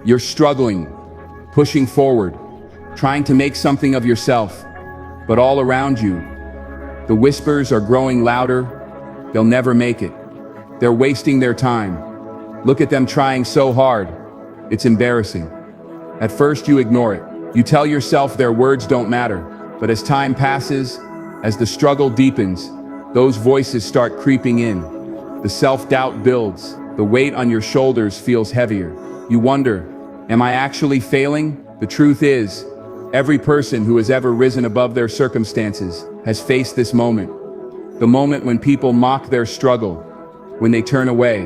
You're struggling, pushing forward, trying to make something of yourself, but all around you, the whispers are growing louder. They'll never make it. They're wasting their time. Look at them trying so hard. It's embarrassing. At first you ignore it. You tell yourself their words don't matter. But as time passes, as the struggle deepens, those voices start creeping in. The self-doubt builds. The weight on your shoulders feels heavier. You wonder, am I actually failing? The truth is, every person who has ever risen above their circumstances has faced this moment. The moment when people mock their struggle, when they turn away,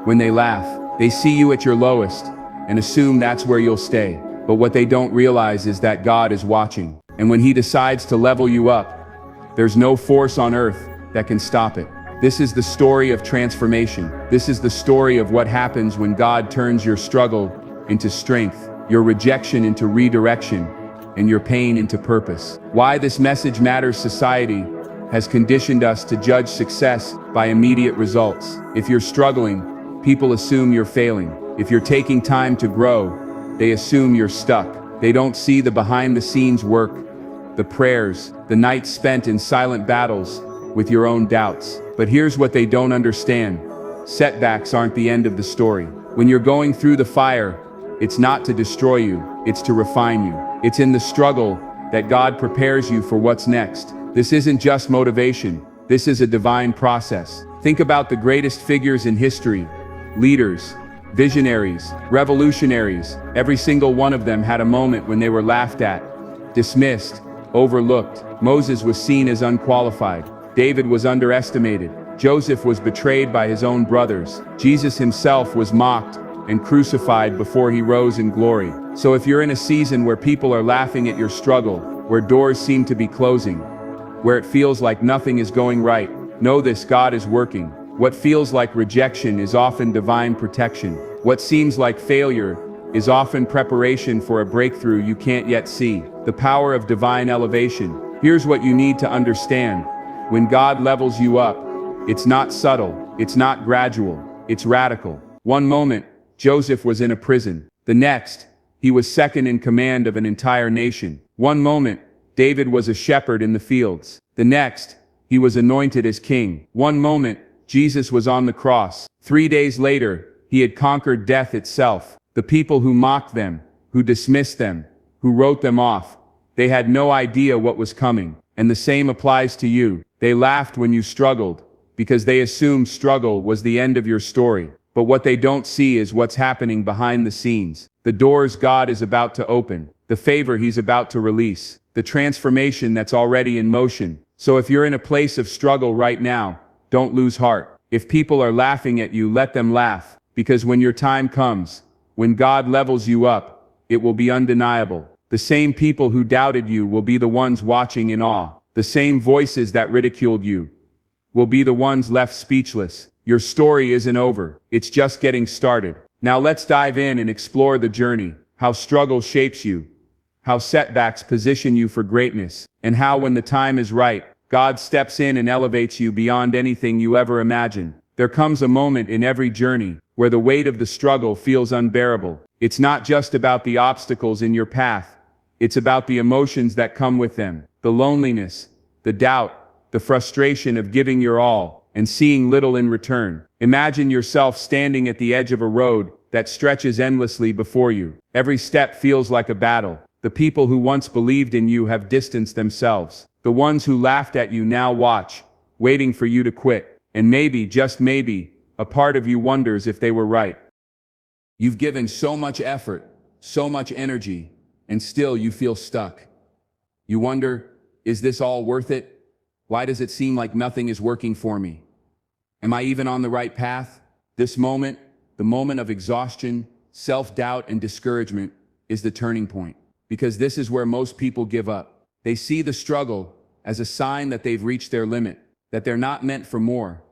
when they laugh. They see you at your lowest and assume that's where you'll stay. But what they don't realize is that God is watching. And when He decides to level you up, there's no force on earth that can stop it. This is the story of transformation. This is the story of what happens when God turns your struggle into strength, your rejection into redirection, and your pain into purpose. Why this message matters. Society has conditioned us to judge success by immediate results. If you're struggling, people assume you're failing. If you're taking time to grow, they assume you're stuck. They don't see the behind-the-scenes work, the prayers, the nights spent in silent battles with your own doubts. But here's what they don't understand. Setbacks aren't the end of the story. When you're going through the fire, it's not to destroy you, it's to refine you. It's in the struggle that God prepares you for what's next. This isn't just motivation, this is a divine process. Think about the greatest figures in history, leaders, visionaries, revolutionaries. Every single one of them had a moment when they were laughed at, dismissed, overlooked. Moses was seen as unqualified. David was underestimated. Joseph was betrayed by his own brothers. Jesus himself was mocked and crucified before he rose in glory. So if you're in a season where people are laughing at your struggle, where doors seem to be closing, where it feels like nothing is going right, know this: God is working. What feels like rejection is often divine protection. What seems like failure is often preparation for a breakthrough you can't yet see. The power of divine elevation. Here's what you need to understand. When God levels you up, it's not subtle, it's not gradual, it's radical. One moment, Joseph was in a prison. The next, he was second in command of an entire nation. One moment, David was a shepherd in the fields. The next, he was anointed as king. One moment, Jesus was on the cross. 3 days later, he had conquered death itself. The people who mocked them, who dismissed them, who wrote them off, they had no idea what was coming. And the same applies to you. They laughed when you struggled, because they assumed struggle was the end of your story. But what they don't see is what's happening behind the scenes. The doors God is about to open, the favor He's about to release, the transformation that's already in motion. So if you're in a place of struggle right now, don't lose heart. If people are laughing at you, let them laugh, because when your time comes, when God levels you up, it will be undeniable. The same people who doubted you will be the ones watching in awe. The same voices that ridiculed you will be the ones left speechless. Your story isn't over. It's just getting started. Now let's dive in and explore the journey, how struggle shapes you, how setbacks position you for greatness, and how when the time is right, God steps in and elevates you beyond anything you ever imagined. There comes a moment in every journey where the weight of the struggle feels unbearable. It's not just about the obstacles in your path. It's about the emotions that come with them, the loneliness, the doubt, the frustration of giving your all and seeing little in return. Imagine yourself standing at the edge of a road that stretches endlessly before you. Every step feels like a battle. The people who once believed in you have distanced themselves. The ones who laughed at you now watch, waiting for you to quit. And maybe, just maybe, a part of you wonders if they were right. You've given so much effort, so much energy, and still you feel stuck. You wonder, is this all worth it? Why does it seem like nothing is working for me? Am I even on the right path? This moment, the moment of exhaustion, self-doubt, and discouragement, is the turning point. Because this is where most people give up. They see the struggle as a sign that they've reached their limit, that they're not meant for more,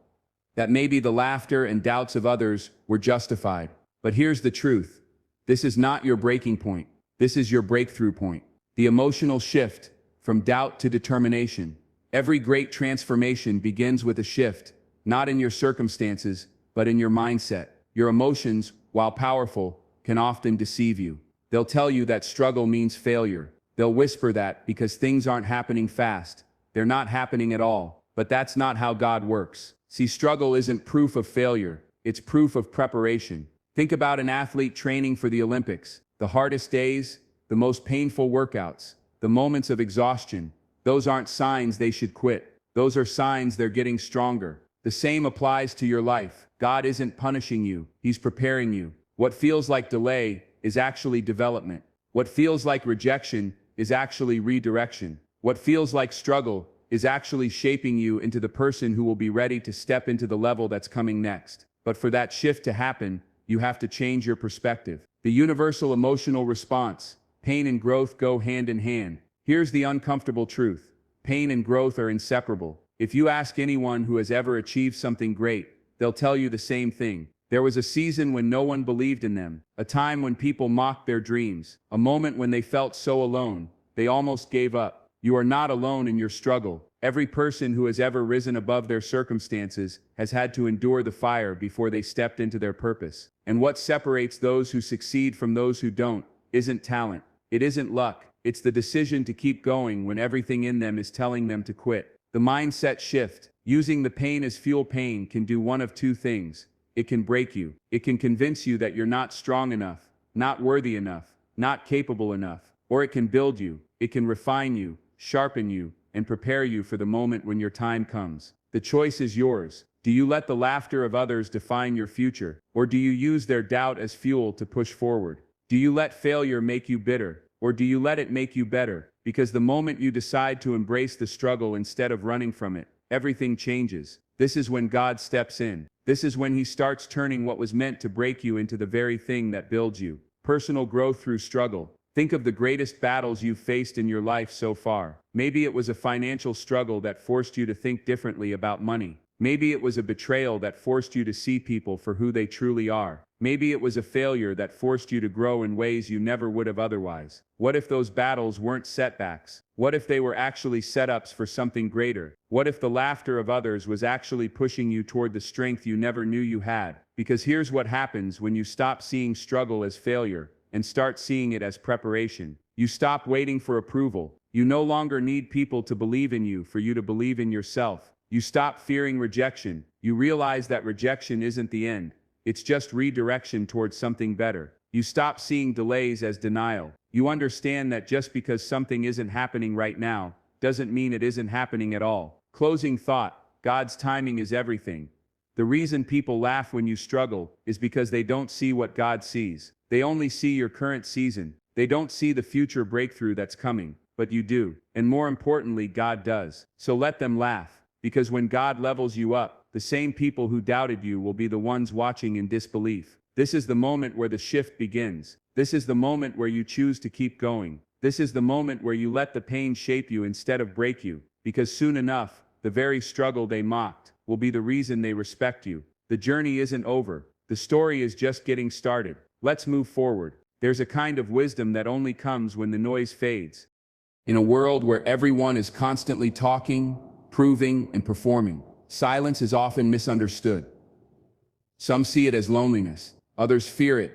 that maybe the laughter and doubts of others were justified. But here's the truth. This is not your breaking point. This is your breakthrough point. The emotional shift from doubt to determination. Every great transformation begins with a shift, not in your circumstances, but in your mindset. Your emotions, while powerful, can often deceive you. They'll tell you that struggle means failure. They'll whisper that because things aren't happening fast, they're not happening at all. But that's not how God works. See, struggle isn't proof of failure, it's proof of preparation. Think about an athlete training for the Olympics. The hardest days, the most painful workouts, the moments of exhaustion, those aren't signs they should quit. Those are signs they're getting stronger. The same applies to your life. God isn't punishing you, He's preparing you. What feels like delay is actually development. What feels like rejection is actually redirection. What feels like struggle is actually shaping you into the person who will be ready to step into the level that's coming next. But for that shift to happen, you have to change your perspective. The universal emotional response. Pain and growth go hand in hand. Here's the uncomfortable truth. Pain and growth are inseparable. If you ask anyone who has ever achieved something great, they'll tell you the same thing. There was a season when no one believed in them, a time when people mocked their dreams, a moment when they felt so alone, they almost gave up. You are not alone in your struggle. Every person who has ever risen above their circumstances has had to endure the fire before they stepped into their purpose. And what separates those who succeed from those who don't isn't talent. It isn't luck. It's the decision to keep going when everything in them is telling them to quit. The mindset shift. Using the pain as fuel. Pain can do one of two things. It can break you. It can convince you that you're not strong enough, not worthy enough, not capable enough. Or it can build you. It can refine you, sharpen you, and prepare you for the moment when your time comes. The choice is yours. Do you let the laughter of others define your future? Or do you use their doubt as fuel to push forward? Do you let failure make you bitter? Or do you let it make you better? Because the moment you decide to embrace the struggle instead of running from it, everything changes. This is when God steps in. This is when He starts turning what was meant to break you into the very thing that builds you. Personal growth through struggle. Think of the greatest battles you've faced in your life so far. Maybe it was a financial struggle that forced you to think differently about money. Maybe it was a betrayal that forced you to see people for who they truly are. Maybe it was a failure that forced you to grow in ways you never would have otherwise. What if those battles weren't setbacks? What if they were actually setups for something greater? What if the laughter of others was actually pushing you toward the strength you never knew you had? Because here's what happens when you stop seeing struggle as failure and start seeing it as preparation. You stop waiting for approval. You no longer need people to believe in you for you to believe in yourself. You stop fearing rejection. You realize that rejection isn't the end. It's just redirection towards something better. You stop seeing delays as denial. You understand that just because something isn't happening right now, doesn't mean it isn't happening at all. Closing thought. God's timing is everything. The reason people laugh when you struggle is because they don't see what God sees. They only see your current season. They don't see the future breakthrough that's coming, but you do. And more importantly, God does. So let them laugh. Because when God levels you up, the same people who doubted you will be the ones watching in disbelief. This is the moment where the shift begins. This is the moment where you choose to keep going. This is the moment where you let the pain shape you instead of break you. Because soon enough, the very struggle they mocked will be the reason they respect you. The journey isn't over. The story is just getting started. Let's move forward. There's a kind of wisdom that only comes when the noise fades. In a world where everyone is constantly talking, proving, and performing, silence is often misunderstood. Some see it as loneliness. Others fear it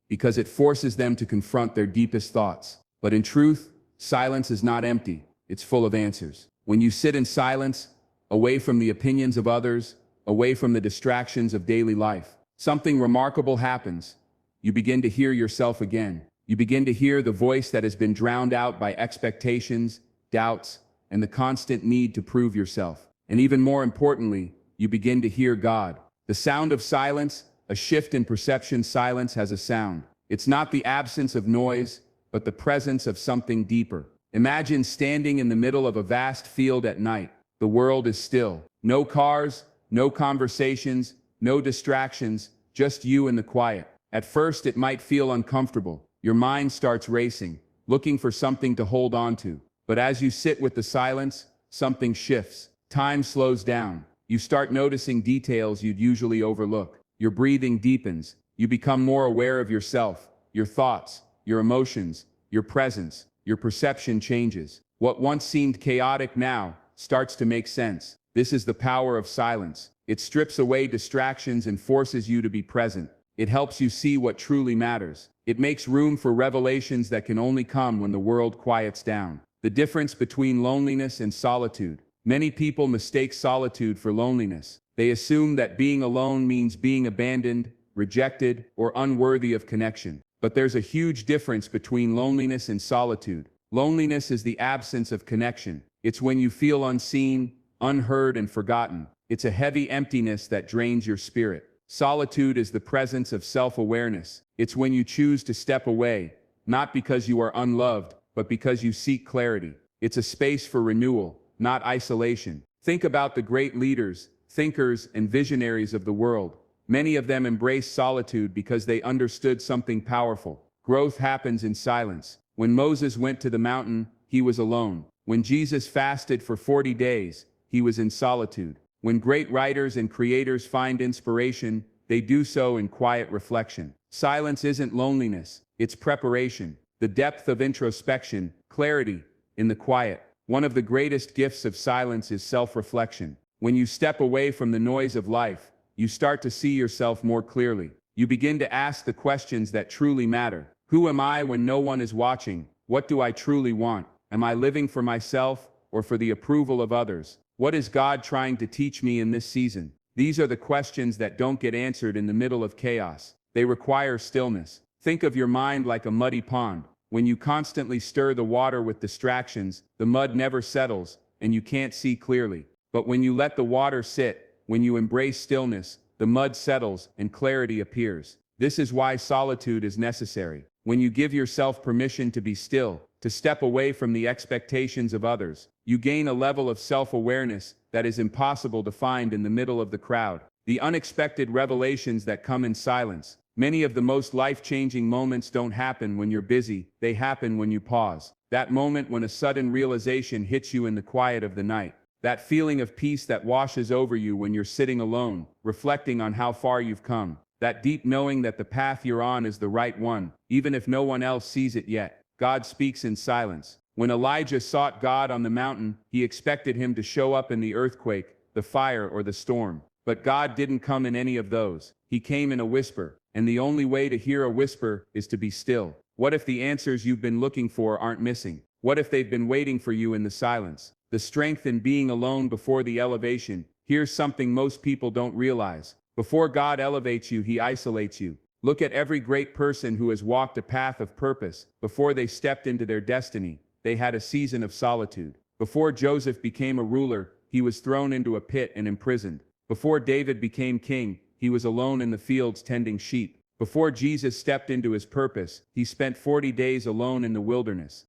because it forces them to confront their deepest thoughts. But in truth, silence is not empty. It's full of answers. When you sit in silence, away from the opinions of others, away from the distractions of daily life, something remarkable happens. You begin to hear yourself again. You begin to hear the voice that has been drowned out by expectations, doubts, and the constant need to prove yourself. And even more importantly, you begin to hear God. The sound of silence, a shift in perception. Silence has a sound. It's not the absence of noise, but the presence of something deeper. Imagine standing in the middle of a vast field at night. The world is still. No cars, no conversations, no distractions, just you and the quiet. At first, it might feel uncomfortable. Your mind starts racing, looking for something to hold on to. But as you sit with the silence, something shifts. Time slows down. You start noticing details you'd usually overlook. Your breathing deepens. You become more aware of yourself, your thoughts, your emotions, your presence. Your perception changes. What once seemed chaotic now starts to make sense. This is the power of silence. It strips away distractions and forces you to be present. It helps you see what truly matters. It makes room for revelations that can only come when the world quiets down. The difference between loneliness and solitude. Many people mistake solitude for loneliness. They assume that being alone means being abandoned, rejected, or unworthy of connection. But there's a huge difference between loneliness and solitude. Loneliness is the absence of connection. It's when you feel unseen, unheard, and forgotten. It's a heavy emptiness that drains your spirit. Solitude is the presence of self-awareness. It's when you choose to step away, not because you are unloved, but because you seek clarity. It's a space for renewal, not isolation. Think about the great leaders, thinkers, and visionaries of the world. Many of them embraced solitude because they understood something powerful. Growth happens in silence. When Moses went to the mountain, he was alone. When Jesus fasted for 40 days, he was in solitude. When great writers and creators find inspiration, they do so in quiet reflection. Silence isn't loneliness, it's preparation. The depth of introspection, clarity, in the quiet. One of the greatest gifts of silence is self-reflection. When you step away from the noise of life, you start to see yourself more clearly. You begin to ask the questions that truly matter. Who am I when no one is watching? What do I truly want? Am I living for myself or for the approval of others? What is God trying to teach me in this season? These are the questions that don't get answered in the middle of chaos. They require stillness. Think of your mind like a muddy pond. When you constantly stir the water with distractions, the mud never settles, and you can't see clearly. But when you let the water sit, when you embrace stillness, the mud settles and clarity appears. This is why solitude is necessary. When you give yourself permission to be still, to step away from the expectations of others, you gain a level of self-awareness that is impossible to find in the middle of the crowd. The unexpected revelations that come in silence. Many of the most life-changing moments don't happen when you're busy, they happen when you pause. That moment when a sudden realization hits you in the quiet of the night. That feeling of peace that washes over you when you're sitting alone, reflecting on how far you've come. That deep knowing that the path you're on is the right one, even if no one else sees it yet. God speaks in silence. When Elijah sought God on the mountain, he expected him to show up in the earthquake, the fire, or the storm. But God didn't come in any of those. He came in a whisper. And the only way to hear a whisper is to be still. What if the answers you've been looking for aren't missing? What if they've been waiting for you in the silence? The strength in being alone before the elevation. Here's something most people don't realize. Before God elevates you, he isolates you. Look at every great person who has walked a path of purpose. Before they stepped into their destiny, they had a season of solitude. Before Joseph became a ruler, he was thrown into a pit and imprisoned. Before David became king, he was alone in the fields tending sheep. Before Jesus stepped into his purpose, he spent 40 days alone in the wilderness.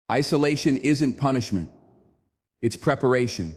Isolation isn't punishment. It's preparation.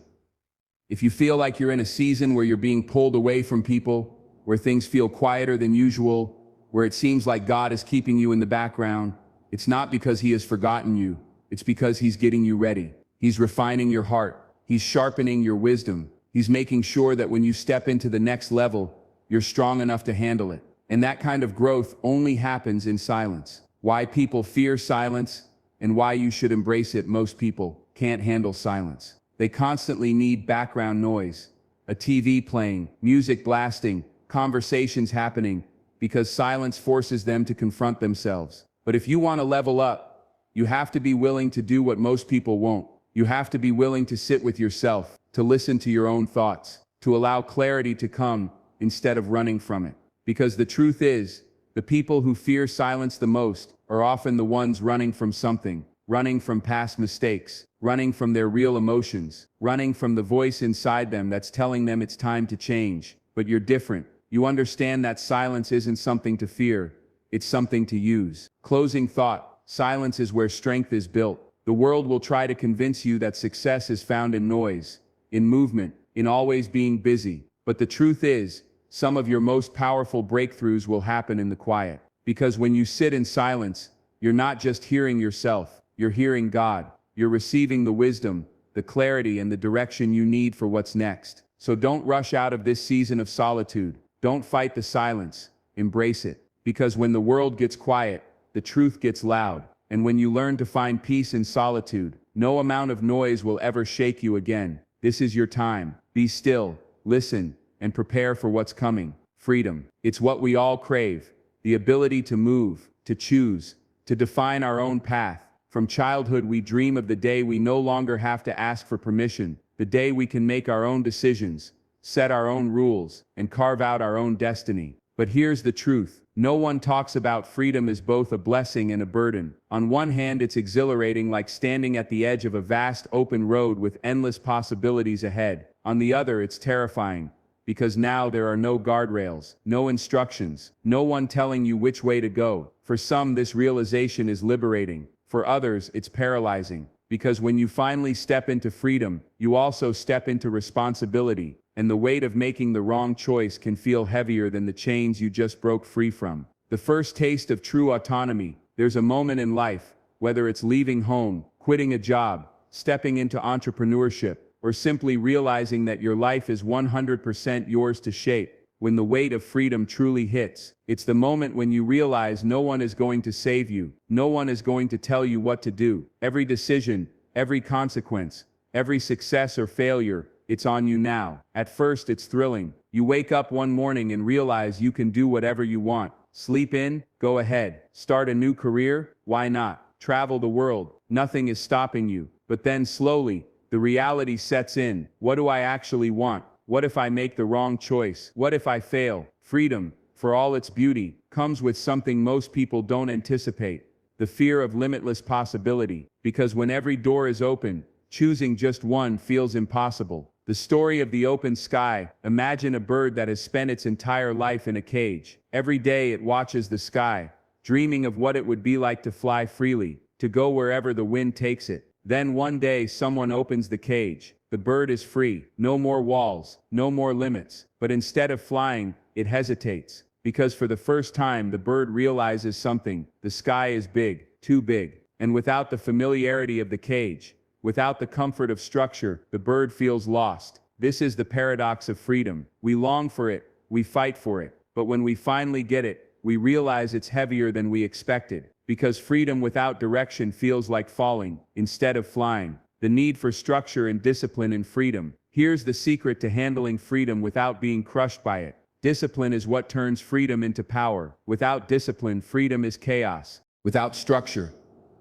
If you feel like you're in a season where you're being pulled away from people, where things feel quieter than usual, where it seems like God is keeping you in the background, it's not because he has forgotten you. It's because he's getting you ready. He's refining your heart. He's sharpening your wisdom. He's making sure that when you step into the next level, you're strong enough to handle it. And that kind of growth only happens in silence. Why people fear silence and why you should embrace it. Most people can't handle silence. They constantly need background noise, a TV playing, music blasting, conversations happening, because silence forces them to confront themselves. But if you want to level up, you have to be willing to do what most people won't. You have to be willing to sit with yourself, to listen to your own thoughts, to allow clarity to come instead of running from it. Because the truth is, the people who fear silence the most are often the ones running from something, running from past mistakes, running from their real emotions, running from the voice inside them that's telling them it's time to change. But you're different. You understand that silence isn't something to fear, it's something to use. Closing thought, silence is where strength is built. The world will try to convince you that success is found in noise, in movement, in always being busy. But the truth is, some of your most powerful breakthroughs will happen in the quiet. Because when you sit in silence, you're not just hearing yourself, you're hearing God. You're receiving the wisdom, the clarity, and the direction you need for what's next. So don't rush out of this season of solitude. Don't fight the silence. Embrace it. Because when the world gets quiet, the truth gets loud. And when you learn to find peace in solitude, no amount of noise will ever shake you again. This is your time. Be still, listen, and prepare for what's coming. Freedom. It's what we all crave. The ability to move, to choose, to define our own path. From childhood, we dream of the day we no longer have to ask for permission, the day we can make our own decisions, set our own rules, and carve out our own destiny. But here's the truth. No one talks about freedom as both a blessing and a burden. On one hand, it's exhilarating, like standing at the edge of a vast open road with endless possibilities ahead. On the other, it's terrifying, because now there are no guardrails, no instructions, no one telling you which way to go. For some, this realization is liberating. For others, it's paralyzing, because when you finally step into freedom, you also step into responsibility, and the weight of making the wrong choice can feel heavier than the chains you just broke free from. The first taste of true autonomy. There's a moment in life, whether it's leaving home, quitting a job, stepping into entrepreneurship, or simply realizing that your life is 100% yours to shape. When the weight of freedom truly hits, it's the moment when you realize no one is going to save you, no one is going to tell you what to do. Every decision, every consequence, every success or failure, it's on you now. At first, it's thrilling. You wake up one morning and realize you can do whatever you want. Sleep in? Go ahead. Start a new career? Why not? Travel the world? Nothing is stopping you. But then slowly, the reality sets in. What do I actually want? What if I make the wrong choice? What if I fail? Freedom, for all its beauty, comes with something most people don't anticipate: the fear of limitless possibility. Because when every door is open, choosing just one feels impossible. The story of the open sky. Imagine a bird that has spent its entire life in a cage. Every day it watches the sky, dreaming of what it would be like to fly freely, to go wherever the wind takes it. Then one day someone opens the cage. The bird is free. No more walls, no more limits. But instead of flying, it hesitates. Because for the first time the bird realizes something. The sky is big, too big. And without the familiarity of the cage, without the comfort of structure, the bird feels lost. This is the paradox of freedom. We long for it, we fight for it. But when we finally get it, we realize it's heavier than we expected. Because freedom without direction feels like falling instead of flying. The need for structure and discipline in freedom. Here's the secret to handling freedom without being crushed by it. Discipline is what turns freedom into power. Without discipline, freedom is chaos. Without structure,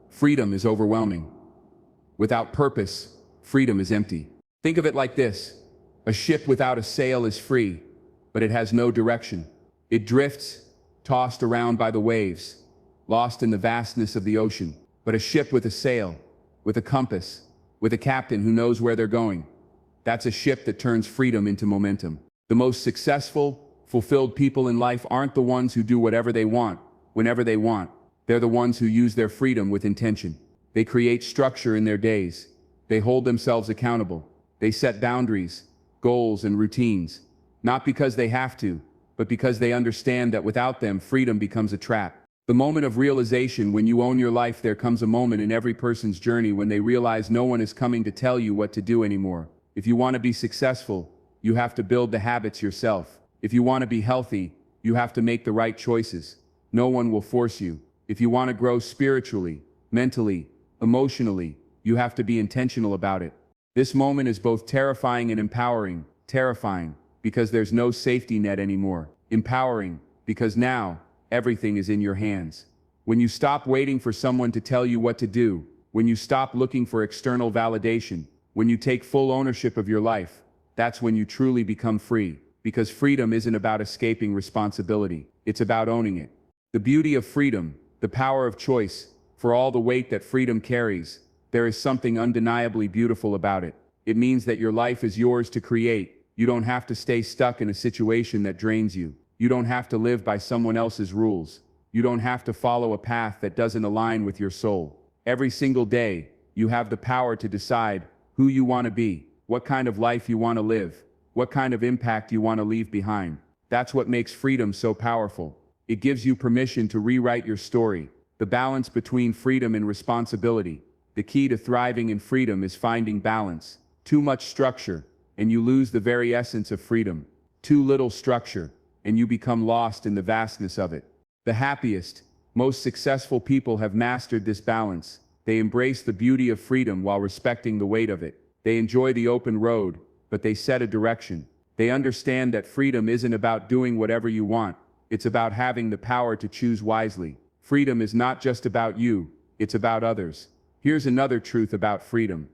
freedom is overwhelming. Without purpose, freedom is empty. Think of it like this. A ship without a sail is free, but it has no direction. It drifts, tossed around by the waves, lost in the vastness of the ocean. But a ship with a sail, with a compass, with a captain who knows where they're going, that's a ship that turns freedom into momentum. The most successful, fulfilled people in life aren't the ones who do whatever they want, whenever they want. They're the ones who use their freedom with intention. They create structure in their days. They hold themselves accountable. They set boundaries, goals, and routines. Not because they have to, but because they understand that without them, freedom becomes a trap. The moment of realization. When you own your life, there comes a moment in every person's journey when they realize no one is coming to tell you what to do anymore. If you want to be successful, you have to build the habits yourself. If you want to be healthy, you have to make the right choices. No one will force you. If you want to grow spiritually, mentally, emotionally, you have to be intentional about it. This moment is both terrifying and empowering. Terrifying, because there's no safety net anymore. Empowering, because now, everything is in your hands. When you stop waiting for someone to tell you what to do, when you stop looking for external validation, when you take full ownership of your life, that's when you truly become free. Because freedom isn't about escaping responsibility, it's about owning it. The beauty of freedom, the power of choice, for all the weight that freedom carries, there is something undeniably beautiful about it. It means that your life is yours to create. You don't have to stay stuck in a situation that drains you. You don't have to live by someone else's rules. You don't have to follow a path that doesn't align with your soul. Every single day, you have the power to decide who you want to be, what kind of life you want to live, what kind of impact you want to leave behind. That's what makes freedom so powerful. It gives you permission to rewrite your story. The balance between freedom and responsibility. The key to thriving in freedom is finding balance. Too much structure, and you lose the very essence of freedom. Too little structure, and you become lost in the vastness of it. The happiest, most successful people have mastered this balance. They embrace the beauty of freedom while respecting the weight of it. They enjoy the open road, but they set a direction. They understand that freedom isn't about doing whatever you want. It's about having the power to choose wisely. Freedom is not just about you, it's about others. Here's another truth about freedom.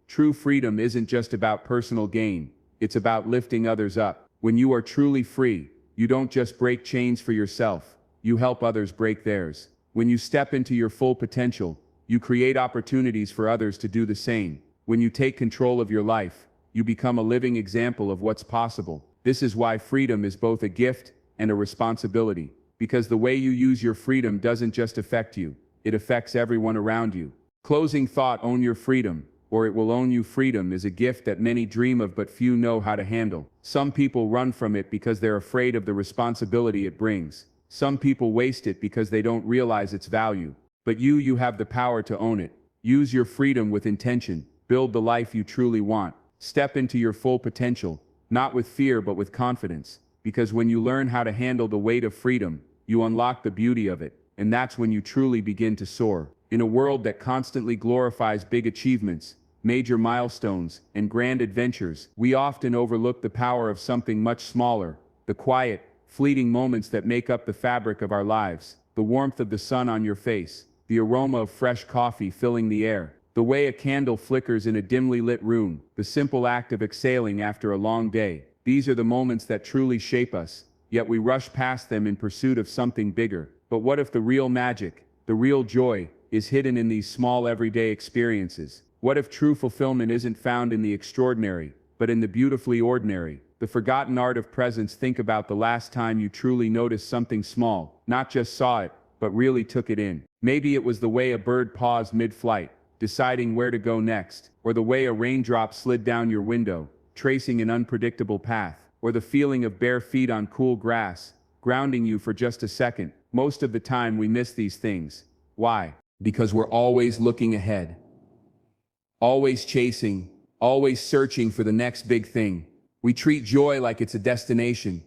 True freedom isn't just about personal gain. It's about lifting others up. When you are truly free, you don't just break chains for yourself, you help others break theirs. When you step into your full potential, you create opportunities for others to do the same. When you take control of your life, you become a living example of what's possible. This is why freedom is both a gift and a responsibility. Because the way you use your freedom doesn't just affect you, it affects everyone around you. Closing thought: own your freedom, or it will own you. Freedom is a gift that many dream of but few know how to handle. Some people run from it because they're afraid of the responsibility it brings. Some people waste it because they don't realize its value. But you have the power to own it. Use your freedom with intention. Build the life you truly want. Step into your full potential, not with fear but with confidence. Because when you learn how to handle the weight of freedom, you unlock the beauty of it. And that's when you truly begin to soar. In a world that constantly glorifies big achievements, major milestones, and grand adventures, we often overlook the power of something much smaller: the quiet, fleeting moments that make up the fabric of our lives. The warmth of the sun on your face, the aroma of fresh coffee filling the air, the way a candle flickers in a dimly lit room, the simple act of exhaling after a long day. These are the moments that truly shape us, yet we rush past them in pursuit of something bigger. But what if the real magic, the real joy, is hidden in these small everyday experiences? What if true fulfillment isn't found in the extraordinary, but in the beautifully ordinary? The forgotten art of presence. Think about the last time you truly noticed something small, not just saw it, but really took it in. Maybe it was the way a bird paused mid-flight, deciding where to go next, or the way a raindrop slid down your window, tracing an unpredictable path, or the feeling of bare feet on cool grass, grounding you for just a second. Most of the time we miss these things. Why? Because we're always looking ahead, always chasing, always searching for the next big thing. We treat joy like it's a destination,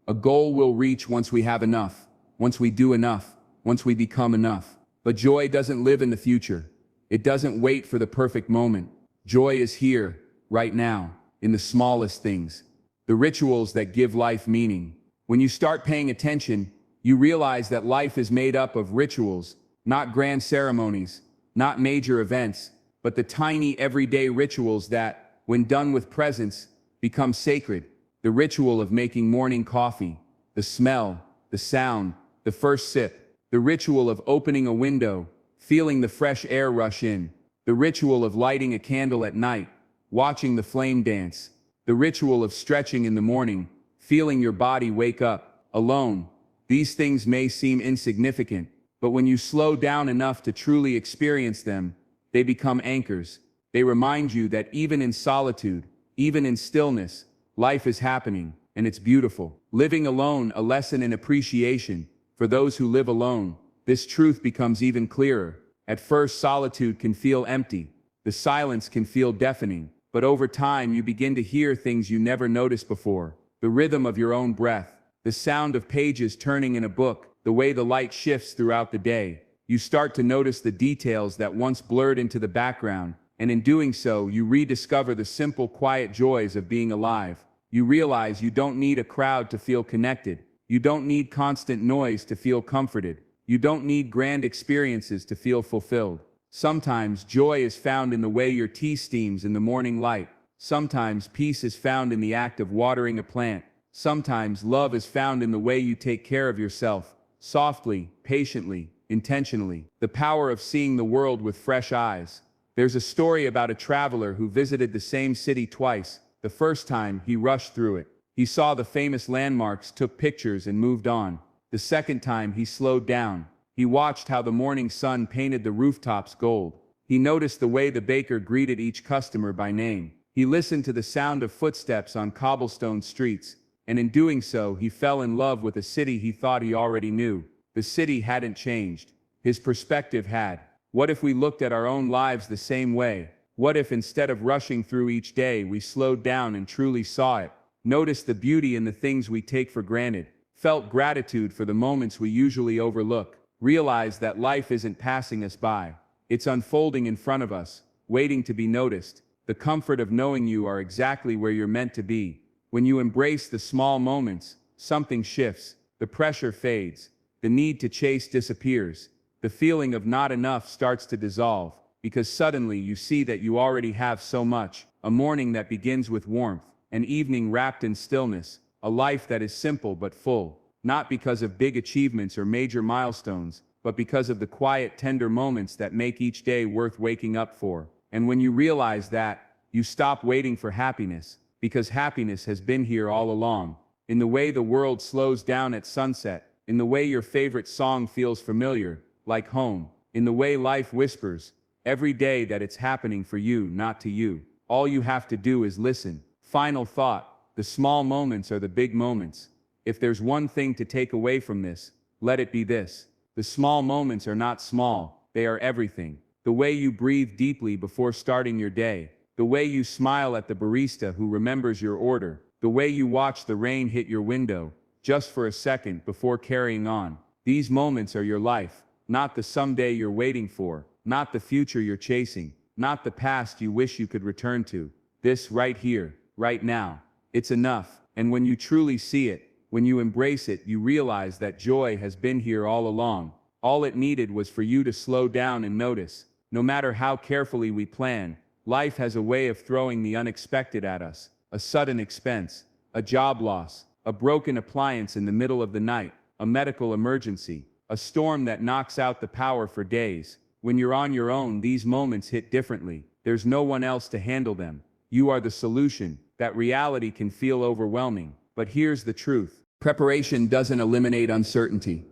a goal we'll reach once we have enough, once we do enough, once we become enough. But joy doesn't live in the future. It doesn't wait for the perfect moment. Joy is here, right now, in the smallest things, the rituals that give life meaning. When you start paying attention, you realize that life is made up of rituals, not grand ceremonies, not major events, but the tiny everyday rituals that, when done with presence, become sacred. The ritual of making morning coffee, the smell, the sound, the first sip. The ritual of opening a window, feeling the fresh air rush in. The ritual of lighting a candle at night, watching the flame dance. The ritual of stretching in the morning, feeling your body wake up. Alone, these things may seem insignificant, but when you slow down enough to truly experience them, they become anchors. They remind you that even in solitude, even in stillness, life is happening, and it's beautiful. Living alone, a lesson in appreciation. For those who live alone, this truth becomes even clearer. At first, solitude can feel empty. The silence can feel deafening. But over time, you begin to hear things you never noticed before. The rhythm of your own breath, the sound of pages turning in a book, the way the light shifts throughout the day. You start to notice the details that once blurred into the background. And in doing so, you rediscover the simple, quiet joys of being alive. You realize you don't need a crowd to feel connected. You don't need constant noise to feel comforted. You don't need grand experiences to feel fulfilled. Sometimes joy is found in the way your tea steams in the morning light. Sometimes peace is found in the act of watering a plant. Sometimes love is found in the way you take care of yourself, softly, patiently, intentionally. The power of seeing the world with fresh eyes. There's a story about a traveler who visited the same city twice. The first time, he rushed through it. He saw the famous landmarks, took pictures, and moved on. The second time, he slowed down. He watched how the morning sun painted the rooftops gold. He noticed the way the baker greeted each customer by name. He listened to the sound of footsteps on cobblestone streets, and in doing so, he fell in love with a city he thought he already knew. The city hadn't changed. His perspective had. What if we looked at our own lives the same way? What if instead of rushing through each day, we slowed down and truly saw it? Noticed the beauty in the things we take for granted. Felt gratitude for the moments we usually overlook. Realized that life isn't passing us by. It's unfolding in front of us, waiting to be noticed. The comfort of knowing you are exactly where you're meant to be. When you embrace the small moments, something shifts, the pressure fades, the need to chase disappears, the feeling of not enough starts to dissolve, because suddenly you see that you already have so much, a morning that begins with warmth, an evening wrapped in stillness, a life that is simple but full, not because of big achievements or major milestones, but because of the quiet, tender moments that make each day worth waking up for. And when you realize that, you stop waiting for happiness, because happiness has been here all along. In the way the world slows down at sunset, in the way your favorite song feels familiar, like home, in the way life whispers, every day that it's happening for you, not to you. All you have to do is listen. Final thought, the small moments are the big moments. If there's one thing to take away from this, let it be this. The small moments are not small, they are everything. The way you breathe deeply before starting your day, the way you smile at the barista who remembers your order, the way you watch the rain hit your window, just for a second before carrying on. These moments are your life, not the someday you're waiting for, not the future you're chasing, not the past you wish you could return to. This right here, right now, it's enough. And when you truly see it, when you embrace it, you realize that joy has been here all along. All it needed was for you to slow down and notice. No matter how carefully we plan, life has a way of throwing the unexpected at us. A sudden expense, a job loss, a broken appliance in the middle of the night, a medical emergency, a storm that knocks out the power for days. When you're on your own, these moments hit differently. There's no one else to handle them. You are the solution. That reality can feel overwhelming. But here's the truth. Preparation doesn't eliminate uncertainty,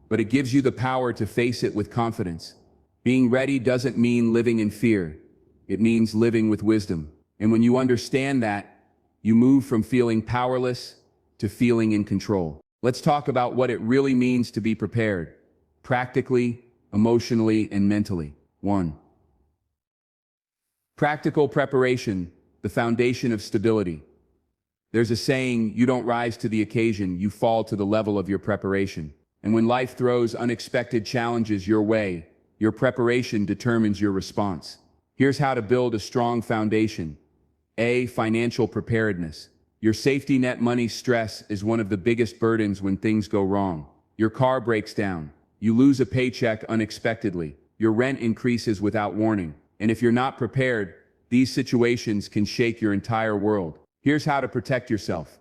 but it gives you the power to face it with confidence. Being ready doesn't mean living in fear. It means living with wisdom. And when you understand that, you move from feeling powerless to feeling in control. Let's talk about what it really means to be prepared, practically, emotionally, and mentally. 1. Practical preparation, the foundation of stability. There's a saying, you don't rise to the occasion, you fall to the level of your preparation. And when life throws unexpected challenges your way, your preparation determines your response. Here's how to build a strong foundation. A. Financial preparedness. Your safety net. Money stress is one of the biggest burdens when things go wrong. Your car breaks down. You lose a paycheck unexpectedly. Your rent increases without warning. And if you're not prepared, these situations can shake your entire world. Here's how to protect yourself.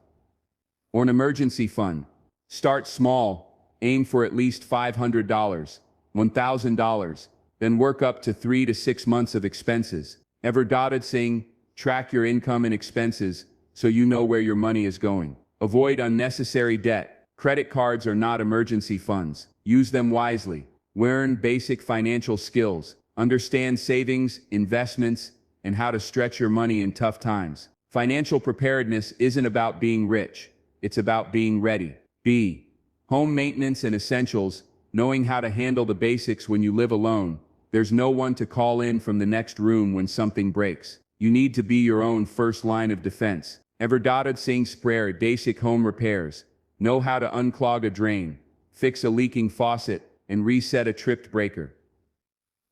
Or an emergency fund. Start small. Aim for at least $500, $1,000. Then work up to 3 to 6 months of expenses. Ever dotted saying, track your income and expenses so you know where your money is going. Avoid unnecessary debt. Credit cards are not emergency funds. Use them wisely. Learn basic financial skills. Understand savings, investments, and how to stretch your money in tough times. Financial preparedness isn't about being rich. It's about being ready. B. Home maintenance and essentials. Knowing how to handle the basics when you live alone. There's no one to call in from the next room when something breaks. You need to be your own first line of defense. Ever dotted saying spare basic home repairs. Know how to unclog a drain, fix a leaking faucet, and reset a tripped breaker.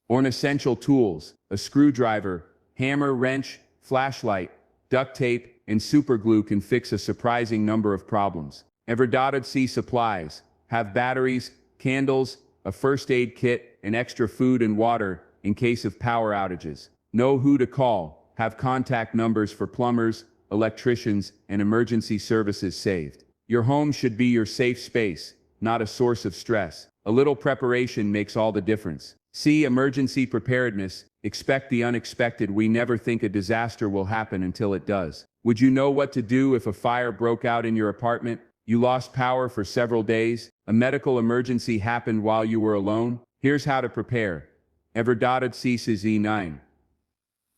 Or an essential tools, a screwdriver, hammer, wrench, flashlight, duct tape, and superglue can fix a surprising number of problems. Ever dotted see supplies. Have batteries, candles, a first aid kit, and extra food and water in case of power outages. Know who to call. Have contact numbers for plumbers, electricians, and emergency services saved. Your home should be your safe space, not a source of stress. A little preparation makes all the difference. C. Emergency preparedness. Expect the unexpected. We never think a disaster will happen until it does. Would you know what to do if a fire broke out in your apartment? You lost power for several days? A medical emergency happened while you were alone? Here's how to prepare. Ever dotted ceases E9.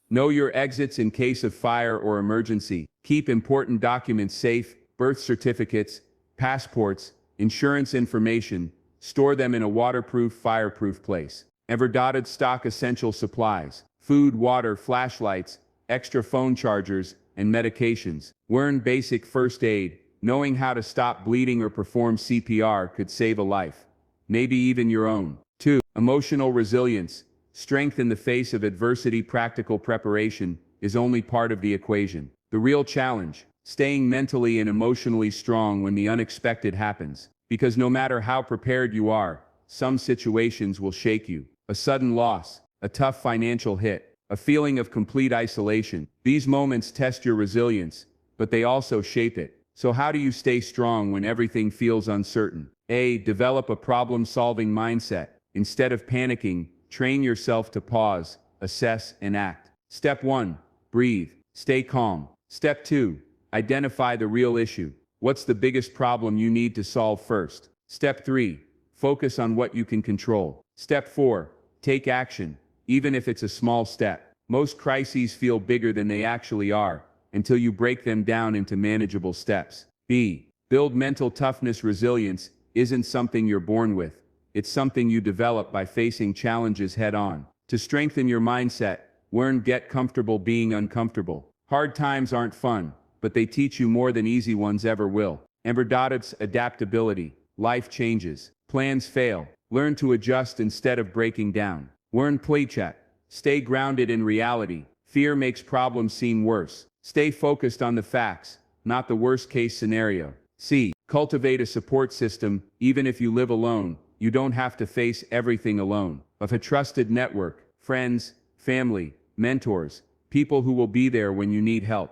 Know your exits in case of fire or emergency. Keep important documents safe, birth certificates, passports, insurance information. Store them in a waterproof, fireproof place. Ever dotted stock essential supplies. Food, water, flashlights, extra phone chargers, and medications. Learn basic first aid. Knowing how to stop bleeding or perform CPR could save a life. Maybe even your own. 2. Emotional resilience. Strength in the face of adversity. Practical preparation is only part of the equation. The real challenge, Staying mentally and emotionally strong when the unexpected happens. Because no matter how prepared you are, some situations will shake you. A sudden loss, a tough financial hit, a feeling of complete isolation. These moments test your resilience, but they also shape it. So how do you stay strong when everything feels uncertain? A. Develop a problem-solving mindset. Instead of panicking, train yourself to pause, assess, and act. Step 1. Breathe. Stay calm. Step 2. Identify the real issue. What's the biggest problem you need to solve first? Step 3. Focus on what you can control. Step 4. Take action, even if it's a small step. Most crises feel bigger than they actually are, until you break them down into manageable steps. B. Build mental toughness. Resilience isn't something you're born with. It's something you develop by facing challenges head on. To strengthen your mindset, learn get comfortable being uncomfortable. Hard times aren't fun, but they teach you more than easy ones ever will. Adaptability. Life changes. Plans fail. Learn to adjust instead of breaking down. Learn playcheck. Stay grounded in reality. Fear makes problems seem worse. Stay focused on the facts, not the worst-case scenario. C. Cultivate a support system. Even if you live alone, you don't have to face everything alone. Of a trusted network, friends, family, mentors, people who will be there when you need help.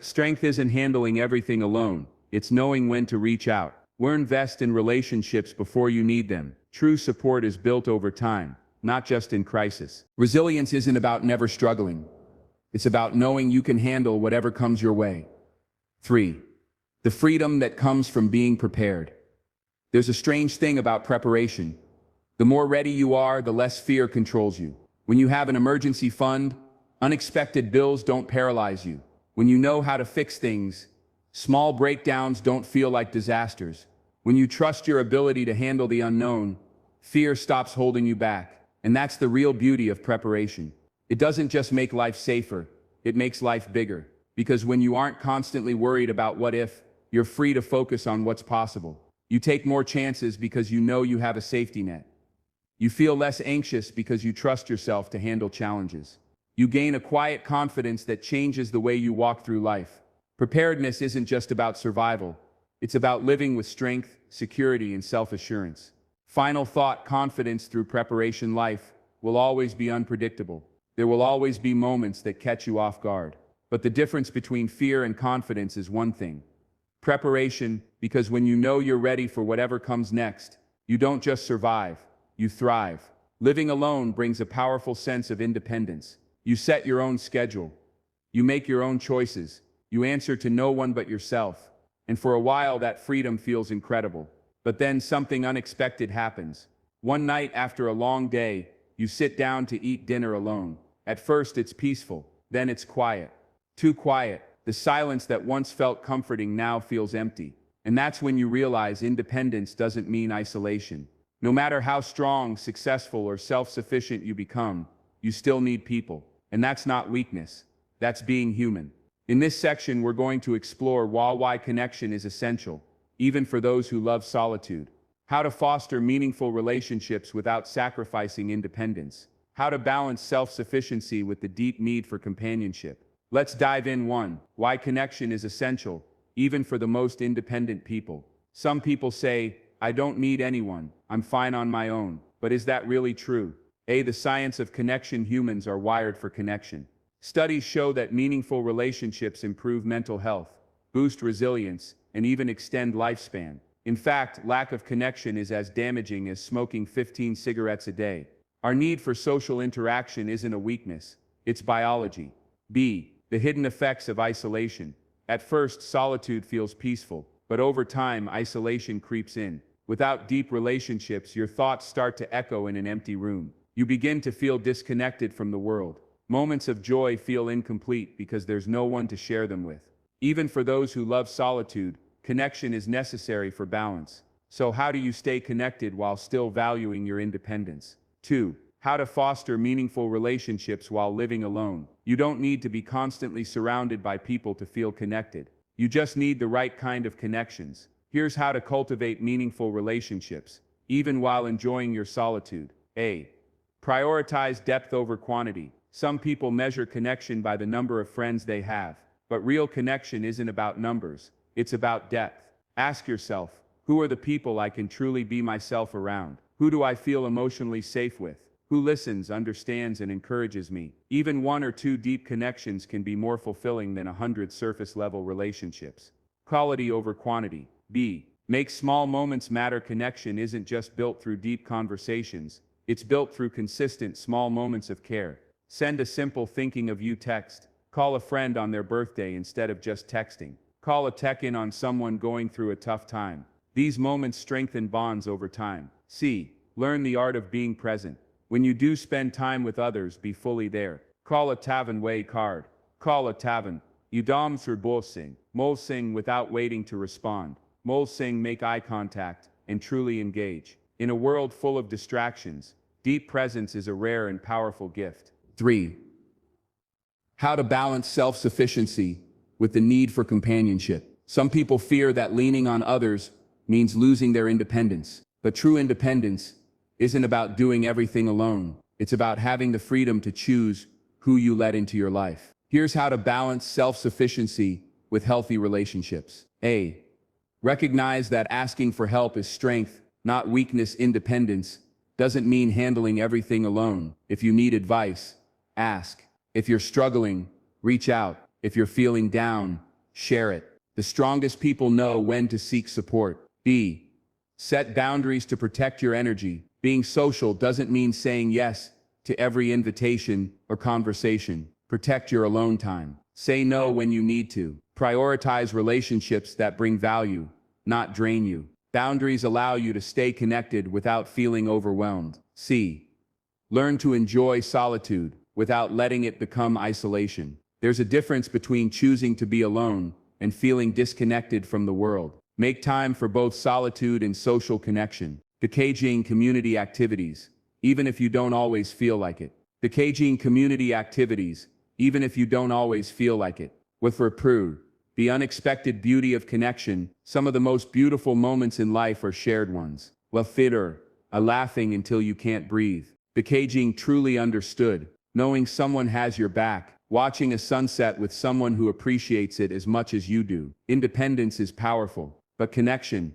Strength isn't handling everything alone. It's knowing when to reach out. Invest in relationships before you need them. True support is built over time, not just in crisis. Resilience isn't about never struggling. It's about knowing you can handle whatever comes your way. 3. The freedom that comes from being prepared. There's a strange thing about preparation. The more ready you are, the less fear controls you. When you have an emergency fund, unexpected bills don't paralyze you. When you know how to fix things, small breakdowns don't feel like disasters. When you trust your ability to handle the unknown, fear stops holding you back. And that's the real beauty of preparation. It doesn't just make life safer, it makes life bigger. Because when you aren't constantly worried about what if, you're free to focus on what's possible. You take more chances because you know you have a safety net. You feel less anxious because you trust yourself to handle challenges. You gain a quiet confidence that changes the way you walk through life. Preparedness isn't just about survival. It's about living with strength, security, and self-assurance. Final thought: confidence through preparation. Life will always be unpredictable. There will always be moments that catch you off guard. But the difference between fear and confidence is one thing. Preparation, because when you know you're ready for whatever comes next, you don't just survive, you thrive. Living alone brings a powerful sense of independence. You set your own schedule. You make your own choices. You answer to no one but yourself. And for a while that freedom feels incredible. But then something unexpected happens. One night after a long day, you sit down to eat dinner alone. At first it's peaceful, then it's quiet. Too quiet. The silence that once felt comforting now feels empty. And that's when you realize independence doesn't mean isolation. No matter how strong, successful, or self-sufficient you become, you still need people. And that's not weakness. That's being human. In this section, we're going to explore why connection is essential, even for those who love solitude. How to foster meaningful relationships without sacrificing independence. How to balance self-sufficiency with the deep need for companionship. Let's dive in. 1. Why connection is essential, even for the most independent people. Some people say, I don't need anyone, I'm fine on my own. But is that really true? The science of connection. Humans are wired for connection. Studies show that meaningful relationships improve mental health, boost resilience, and even extend lifespan. In fact, lack of connection is as damaging as smoking 15 cigarettes a day. Our need for social interaction isn't a weakness, it's biology. B. The hidden effects of isolation. At first, solitude feels peaceful, but over time, isolation creeps in. Without deep relationships, your thoughts start to echo in an empty room. You begin to feel disconnected from the world. Moments of joy feel incomplete because there's no one to share them with. Even for those who love solitude, connection is necessary for balance. So how do you stay connected while still valuing your independence? 2. How to foster meaningful relationships while living alone. You don't need to be constantly surrounded by people to feel connected. You just need the right kind of connections. Here's how to cultivate meaningful relationships, even while enjoying your solitude. A. Prioritize depth over quantity. Some people measure connection by the number of friends they have, but real connection isn't about numbers, it's about depth. Ask yourself, who are the people I can truly be myself around? Who do I feel emotionally safe with? Who listens, understands, and encourages me? Even one or two deep connections can be more fulfilling than 100 surface-level relationships. Quality over quantity. B. Make small moments matter. Connection isn't just built through deep conversations, it's built through consistent small moments of care. Send a simple thinking of you text. Call a friend on their birthday instead of just texting. Call a check-in on someone going through a tough time. These moments strengthen bonds over time. C. Learn the art of being present. When you do spend time with others, be fully there. Call a tavern way card. Call a tavern. Udam Sing. Mol sing without waiting to respond. Mol sing make eye contact and truly engage. In a world full of distractions, deep presence is a rare and powerful gift. 3. How to balance self-sufficiency with the need for companionship. Some people fear that leaning on others means losing their independence. But true independence isn't about doing everything alone. It's about having the freedom to choose who you let into your life. Here's how to balance self-sufficiency with healthy relationships. A. Recognize that asking for help is strength, not weakness. Independence doesn't mean handling everything alone. If you need advice, ask. If you're struggling, reach out. If you're feeling down, share it. The strongest people know when to seek support. B. Set boundaries to protect your energy. Being social doesn't mean saying yes to every invitation or conversation. Protect your alone time. Say no when you need to. Prioritize relationships that bring value, not drain you. Boundaries allow you to stay connected without feeling overwhelmed. C. Learn to enjoy solitude without letting it become isolation. There's a difference between choosing to be alone and feeling disconnected from the world. Make time for both solitude and social connection. Engaging community activities, even if you don't always feel like it. Engaging community activities, even if you don't always feel like it. With reprove, the unexpected beauty of connection, some of the most beautiful moments in life are shared ones. Laughter, a laughing until you can't breathe. Engaging truly understood, knowing someone has your back. Watching a sunset with someone who appreciates it as much as you do. Independence is powerful, but connection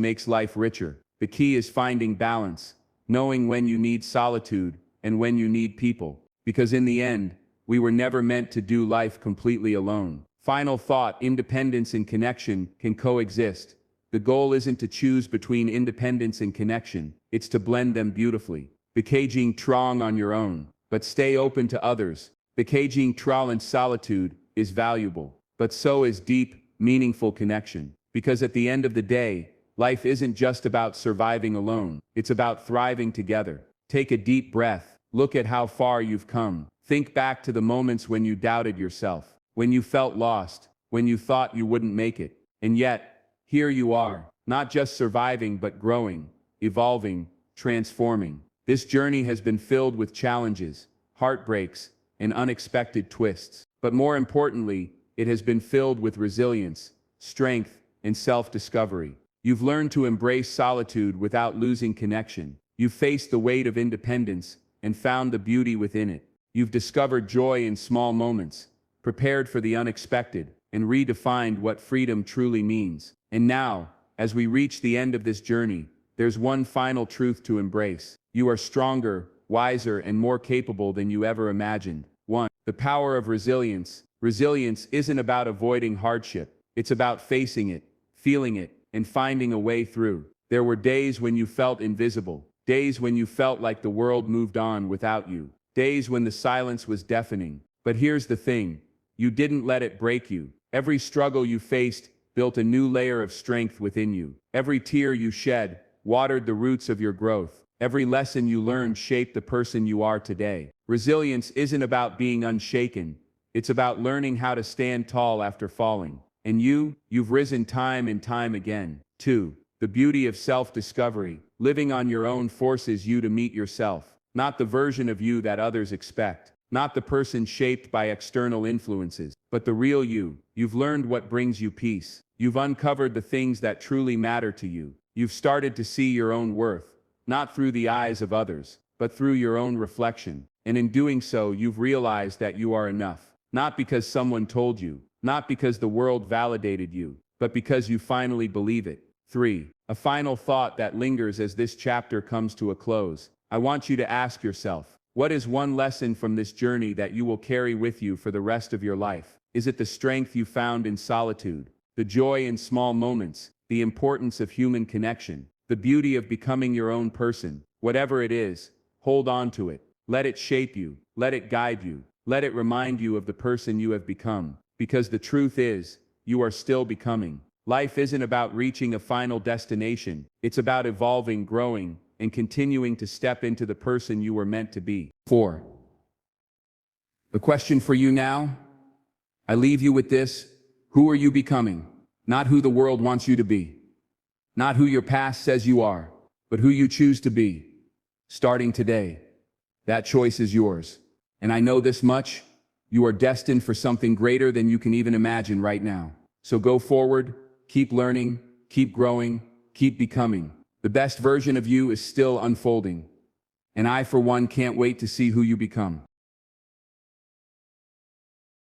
makes life richer. The key is finding balance, knowing when you need solitude and when you need people. Because in the end, we were never meant to do life completely alone. Final thought, independence and connection can coexist. The goal isn't to choose between independence and connection, it's to blend them beautifully. Engaging strong on your own, but stay open to others. Engaging trial and solitude is valuable, but so is deep, meaningful connection. Because at the end of the day, life isn't just about surviving alone, it's about thriving together. Take a deep breath, look at how far you've come. Think back to the moments when you doubted yourself, when you felt lost, when you thought you wouldn't make it. And yet, here you are, not just surviving but growing, evolving, transforming. This journey has been filled with challenges, heartbreaks, and unexpected twists. But more importantly, it has been filled with resilience, strength, and self-discovery. You've learned to embrace solitude without losing connection. You've faced the weight of independence and found the beauty within it. You've discovered joy in small moments, prepared for the unexpected, and redefined what freedom truly means. And now, as we reach the end of this journey, there's one final truth to embrace. You are stronger, wiser, and more capable than you ever imagined. 1. The power of resilience. Resilience isn't about avoiding hardship. It's about facing it, feeling it, and finding a way through. There were days when you felt invisible, days when you felt like the world moved on without you, days when the silence was deafening. But here's the thing, you didn't let it break you. Every struggle you faced built a new layer of strength within you. Every tear you shed watered the roots of your growth. Every lesson you learned shaped the person you are today. Resilience isn't about being unshaken. It's about learning how to stand tall after falling. And you've risen time and time again. 2. The beauty of self-discovery. Living on your own forces you to meet yourself. Not the version of you that others expect. Not the person shaped by external influences, but the real you. You've learned what brings you peace. You've uncovered the things that truly matter to you. You've started to see your own worth, not through the eyes of others, but through your own reflection. And in doing so, you've realized that you are enough. Not because someone told you, not because the world validated you, but because you finally believe it. 3. A final thought that lingers as this chapter comes to a close. I want you to ask yourself, what is one lesson from this journey that you will carry with you for the rest of your life? Is it the strength you found in solitude, the joy in small moments, the importance of human connection, the beauty of becoming your own person? Whatever it is, hold on to it. Let it shape you. Let it guide you. Let it remind you of the person you have become. Because the truth is, you are still becoming. Life isn't about reaching a final destination. It's about evolving, growing, and continuing to step into the person you were meant to be. 4. The question for you now? I leave you with this. Who are you becoming? Not who the world wants you to be. Not who your past says you are, but who you choose to be. Starting today. That choice is yours. And I know this much. You are destined for something greater than you can even imagine right now. So go forward, keep learning, keep growing, keep becoming. The best version of you is still unfolding. And I, for one, can't wait to see who you become.